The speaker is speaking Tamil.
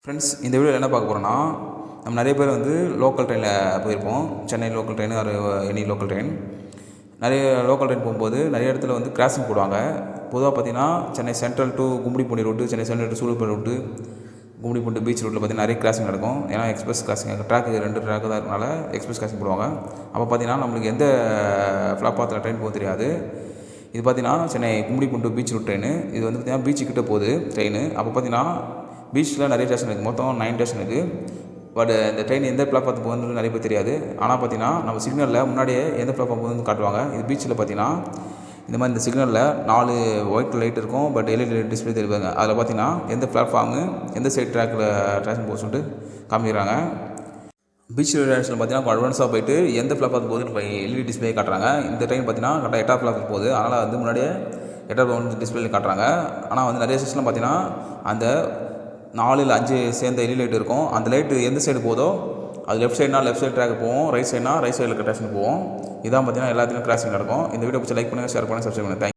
ஃப்ரெண்ட்ஸ், இந்த வீடியோவில் என்ன பார்க்க போகிறோன்னா, நம்ம நிறைய பேர் வந்து லோக்கல் ட்ரெயினில் போயிருப்போம். சென்னை லோக்கல் ட்ரெயின் ஒரு எனி லோக்கல் ட்ரெயின். நிறைய லோக்கல் ட்ரெயின் போகும்போது நிறைய இடத்துல வந்து கிராசிங் போடுவாங்க. பொதுவாக பார்த்தீங்கன்னா, Chennai Central to Gummidipoondi route, Chennai Central to Sullurpeta route, Gummidipoondi beach ரூட்டில் பார்த்தீங்கன்னா நிறைய கிராசிங் நடக்கும். ஏன்னா எக்ஸ்பிரஸ் கிராசிங் ட்ராக்கு 2 ட்ராக்கு தான் இருக்கனால எக்ஸ்பிரஸ் கிராசிங் போடுவாங்க. அப்போ பார்த்தீங்கன்னா நம்மளுக்கு எந்த பிளாட்பாத்தில் ட்ரெயின் போக தெரியாது. இது பார்த்தீங்கன்னா Chennai Gummidipoondi beach route train. இது வந்து பார்த்தீங்கன்னா பீச்சுக்கிட்ட போகுது ட்ரெயின். அப்போ பார்த்தீங்கன்னா பீச்சில் நிறைய ஸ்டேஷன் இருக்குது, மொத்தம் 9 ஸ்டேஷன் இருக்குது. பட் இந்த ட்ரெயின் எந்த பிளாட்ஃபார்ம் போகுதுன்னு நிறைய பேர் தெரியாது. ஆனால் பார்த்தீங்கன்னா நம்ம சிக்னலில் முன்னாடியே எந்த பிளாட்ஃபார்ம் போகுதுன்னு காட்டுவாங்க. இது பீச்சில் பார்த்தீங்கன்னா இந்த மாதிரி இந்த சிக்னலில் 4 ஒயிட் லைட் இருக்கும், பட் எல்இடி டிஸ்பிளே தெரிவிப்பாங்க. அதில் பார்த்தீங்கன்னா எந்த பிளாட்ஃபார்மு எந்த சைட் ட்ராக்கில் ட்ராஷன் போக சொல்லிட்டு காமிக்கிறாங்க. பீச் ஸ்டேஷனில் பார்த்தீங்கன்னா அட்வான்ஸாக போயிட்டு எந்த பிளாட்ஃபார்ம் போகுதுன்னு எல்இடி டிஸ்பிளே காட்டுறாங்க. இந்த ட்ரெயின் பார்த்தீங்கன்னா கரெக்டாக 8ஆம் பிளாட்ஃபார்ம் போகுது, அதனால் வந்து முன்னாடியே 8ஆம் வந்து டிஸ்பிளே காட்டுறாங்க. ஆனால் வந்து நிறைய ஸ்டேஷனில் பார்த்தீங்கன்னா அந்த 4 இல்லை 5 சேர்ந்த எல்இடி லைட் இருக்கும். அந்த லைட்டு எந்த சைடு போதோ அது லெஃப்ட் சைடுனா லெஃப்ட் சைடு ட்ராக் போவோம், ரைட் சைடுனா ரைட் சைடில் கிராஷன் போவோம். இதான் பார்த்தீங்கன்னா எல்லாத்துலையும் கிராசிங் நடக்கும். இந்த வீடியோ பிடிச்ச லைக் பண்ணுங்கள், ஷேர் பண்ணுங்கள், சப்ஸ்கிரைப் பண்ணுங்கள்.